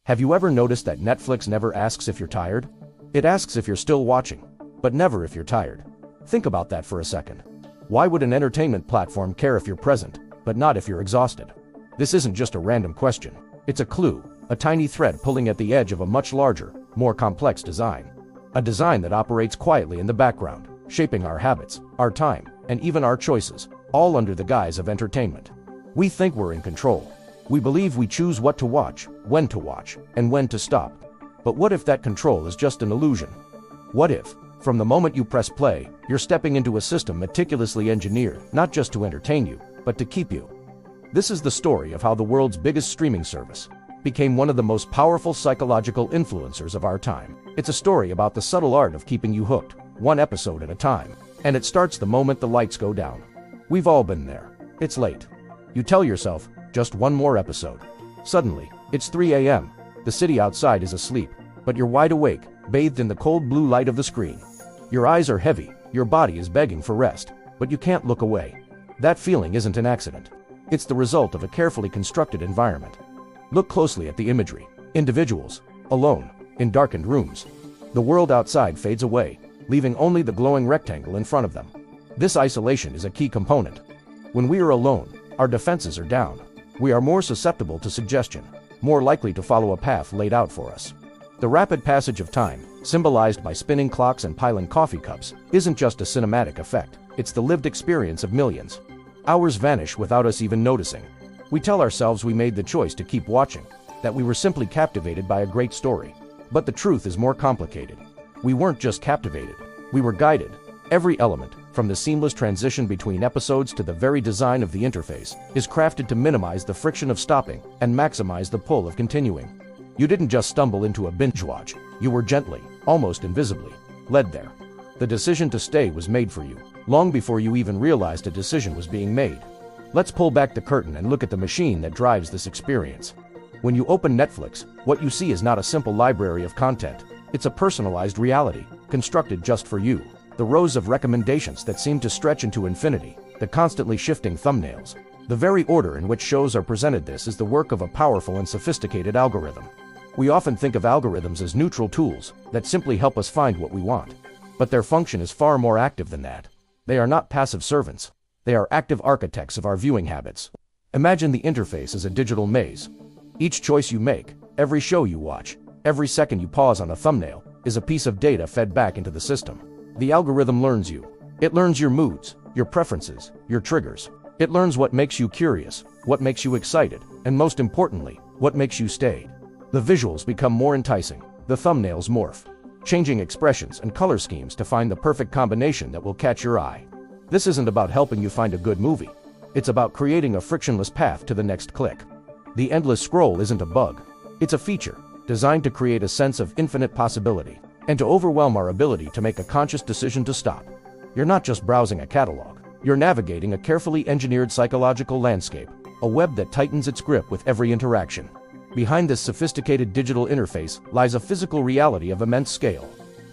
Have you ever noticed that Netflix never asks if you're tired? It asks if you're still watching, but never if you're tired. Think about that for a second. Why would an entertainment platform care if you're present, but not if you're exhausted? This isn't just a random question. It's a clue, a tiny thread pulling at the edge of a much larger, more complex design. A design that operates quietly in the background, shaping our habits, our time, and even our choices, all under the guise of entertainment. We think we're in control. We believe we choose what to watch, when to watch, and when to stop. But what if that control is just an illusion? What if, from the moment you press play, you're stepping into a system meticulously engineered, not just to entertain you, but to keep you? This is the story of how the world's biggest streaming service became one of the most powerful psychological influencers of our time. It's a story about the subtle art of keeping you hooked, one episode at a time. And it starts the moment the lights go down. We've all been there. It's late. You tell yourself, just one more episode. Suddenly, it's 3 a.m. The city outside is asleep, but you're wide awake, bathed in the cold blue light of the screen. Your eyes are heavy, your body is begging for rest, but you can't look away. That feeling isn't an accident. It's the result of a carefully constructed environment. Look closely at the imagery. Individuals, alone, in darkened rooms. The world outside fades away, leaving only the glowing rectangle in front of them. This isolation is a key component. When we are alone, our defenses are down. We are more susceptible to suggestion, more likely to follow a path laid out for us. The rapid passage of time, symbolized by spinning clocks and piling coffee cups, isn't just a cinematic effect, it's the lived experience of millions. Hours vanish without us even noticing. We tell ourselves we made the choice to keep watching, that we were simply captivated by a great story. But the truth is more complicated. We weren't just captivated, we were guided. Every element, from the seamless transition between episodes to the very design of the interface, is crafted to minimize the friction of stopping and maximize the pull of continuing. You didn't just stumble into a binge watch, you were gently, almost invisibly, led there. The decision to stay was made for you, long before you even realized a decision was being made. Let's pull back the curtain and look at the machine that drives this experience. When you open Netflix, what you see is not a simple library of content. It's a personalized reality, constructed just for you. The rows of recommendations that seem to stretch into infinity, the constantly shifting thumbnails. The very order in which shows are presented. This is the work of a powerful and sophisticated algorithm. We often think of algorithms as neutral tools that simply help us find what we want. But their function is far more active than that. They are not passive servants. They are active architects of our viewing habits. Imagine the interface as a digital maze. Each choice you make, every show you watch, every second you pause on a thumbnail, is a piece of data fed back into the system. The algorithm learns you. It learns your moods, your preferences, your triggers. It learns what makes you curious, what makes you excited, and most importantly, what makes you stay. The visuals become more enticing, the thumbnails morph, changing expressions and color schemes to find the perfect combination that will catch your eye. This isn't about helping you find a good movie. It's about creating a frictionless path to the next click. The endless scroll isn't a bug. It's a feature, designed to create a sense of infinite possibility, and to overwhelm our ability to make a conscious decision to stop. You're not just browsing a catalog. You're navigating a carefully engineered psychological landscape, a web that tightens its grip with every interaction. Behind this sophisticated digital interface lies a physical reality of immense scale.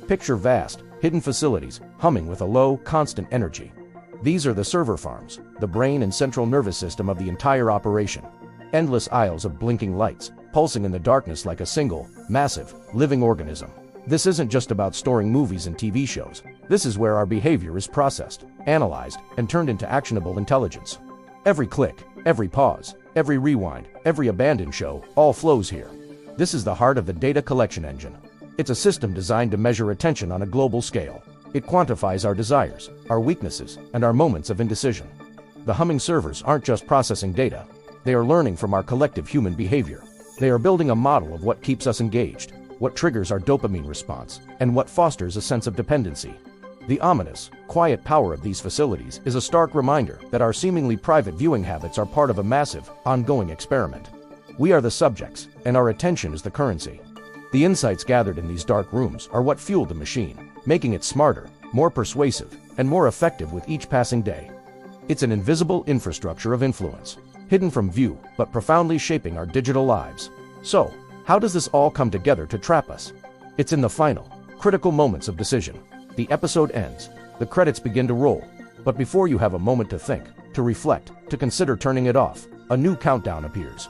Picture vast, hidden facilities, humming with a low, constant energy. These are the server farms, the brain and central nervous system of the entire operation. Endless aisles of blinking lights, pulsing in the darkness like a single, massive, living organism. This isn't just about storing movies and TV shows. This is where our behavior is processed, analyzed, and turned into actionable intelligence. Every click, every pause, every rewind, every abandoned show, all flows here. This is the heart of the data collection engine. It's a system designed to measure attention on a global scale. It quantifies our desires, our weaknesses, and our moments of indecision. The humming servers aren't just processing data. They are learning from our collective human behavior. They are building a model of what keeps us engaged, what triggers our dopamine response, and what fosters a sense of dependency. The ominous, quiet power of these facilities is a stark reminder that our seemingly private viewing habits are part of a massive, ongoing experiment. We are the subjects, and our attention is the currency. The insights gathered in these dark rooms are what fuel the machine, making it smarter, more persuasive, and more effective with each passing day. It's an invisible infrastructure of influence, hidden from view but profoundly shaping our digital lives. So, how does this all come together to trap us? It's in the final, critical moments of decision. The episode ends, the credits begin to roll, but before you have a moment to think, to reflect, to consider turning it off, a new countdown appears.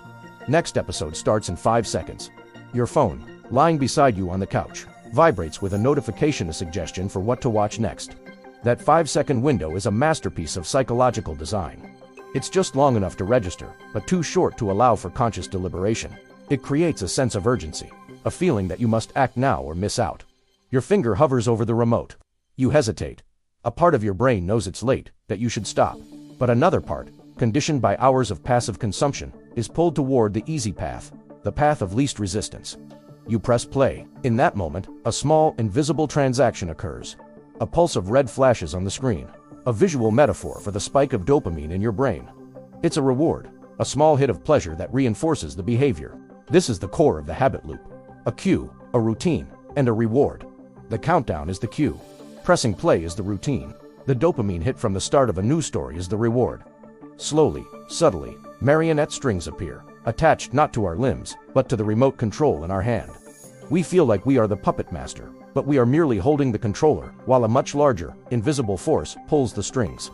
Next episode starts in 5 seconds. Your phone, lying beside you on the couch, vibrates with a notification, a suggestion for what to watch next. That 5-second window is a masterpiece of psychological design. It's just long enough to register, but too short to allow for conscious deliberation. It creates a sense of urgency, a feeling that you must act now or miss out. Your finger hovers over the remote. You hesitate. A part of your brain knows it's late, that you should stop. But another part, conditioned by hours of passive consumption, is pulled toward the easy path, the path of least resistance. You press play. In that moment, a small, invisible transaction occurs. A pulse of red flashes on the screen, a visual metaphor for the spike of dopamine in your brain. It's a reward, a small hit of pleasure that reinforces the behavior. This is the core of the habit loop. A cue, a routine, and a reward. The countdown is the cue. Pressing play is the routine. The dopamine hit from the start of a news story is the reward. Slowly, subtly, marionette strings appear, attached not to our limbs, but to the remote control in our hand. We feel like we are the puppet master, but we are merely holding the controller, while a much larger, invisible force pulls the strings.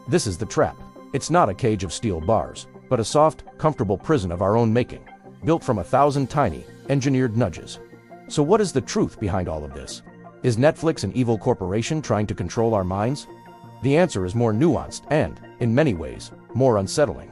This is the trap. It's not a cage of steel bars, but a soft, comfortable prison of our own making, built from 1,000 tiny, engineered nudges. So what is the truth behind all of this? Is Netflix an evil corporation trying to control our minds? The answer is more nuanced and, in many ways, more unsettling.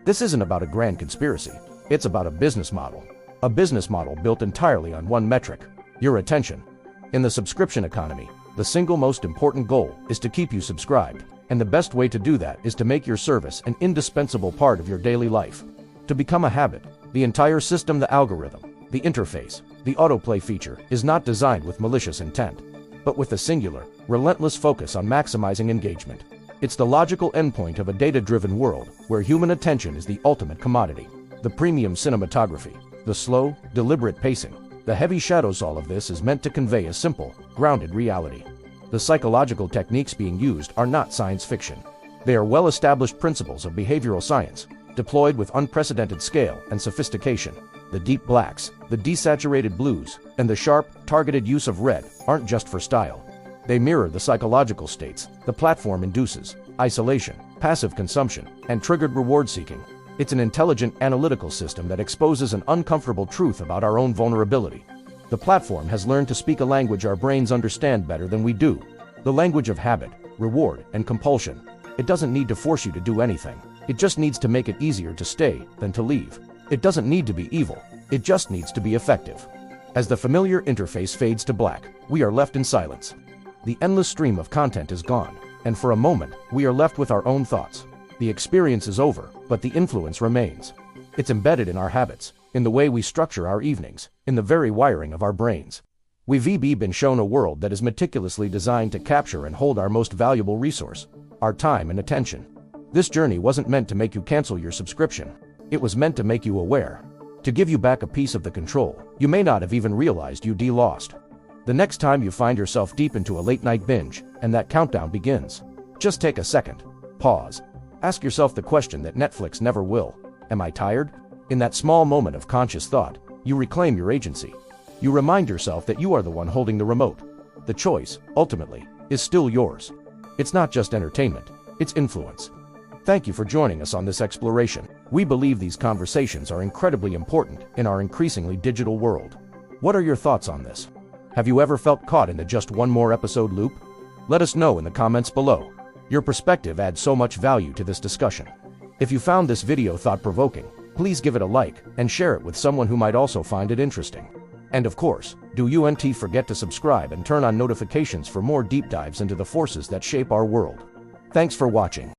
This isn't about a grand conspiracy. It's about a business model. A business model built entirely on one metric: your attention. In the subscription economy, the single most important goal is to keep you subscribed, and the best way to do that is to make your service an indispensable part of your daily life. To become a habit, the entire system, the algorithm, the interface, the autoplay feature is not designed with malicious intent, but with a singular, relentless focus on maximizing engagement. It's the logical endpoint of a data-driven world where human attention is the ultimate commodity. The premium cinematography, the slow, deliberate pacing, the heavy shadows, all of this is meant to convey a simple, grounded reality. The psychological techniques being used are not science fiction. They are well-established principles of behavioral science, deployed with unprecedented scale and sophistication. The deep blacks, the desaturated blues, and the sharp, targeted use of red aren't just for style. They mirror the psychological states the platform induces: isolation, passive consumption, and triggered reward seeking. It's an intelligent analytical system that exposes an uncomfortable truth about our own vulnerability. The platform has learned to speak a language our brains understand better than we do. The language of habit, reward, and compulsion. It doesn't need to force you to do anything. It just needs to make it easier to stay than to leave. It doesn't need to be evil. It just needs to be effective. As the familiar interface fades to black, we are left in silence. The endless stream of content is gone, and for a moment, we are left with our own thoughts. The experience is over, but the influence remains. It's embedded in our habits, in the way we structure our evenings, in the very wiring of our brains. We've been shown a world that is meticulously designed to capture and hold our most valuable resource: our time and attention. This journey wasn't meant to make you cancel your subscription. It was meant to make you aware, to give you back a piece of the control you may not have even realized you'd lost. The next time you find yourself deep into a late-night binge, and that countdown begins, just take a second, pause. Ask yourself the question that Netflix never will: am I tired? In that small moment of conscious thought, you reclaim your agency. You remind yourself that you are the one holding the remote. The choice, ultimately, is still yours. It's not just entertainment, it's influence. Thank you for joining us on this exploration. We believe these conversations are incredibly important in our increasingly digital world. What are your thoughts on this? Have you ever felt caught in the just one more episode loop? Let us know in the comments below. Your perspective adds so much value to this discussion. If you found this video thought-provoking, please give it a like and share it with someone who might also find it interesting. And of course, don't forget to subscribe and turn on notifications for more deep dives into the forces that shape our world. Thanks for watching.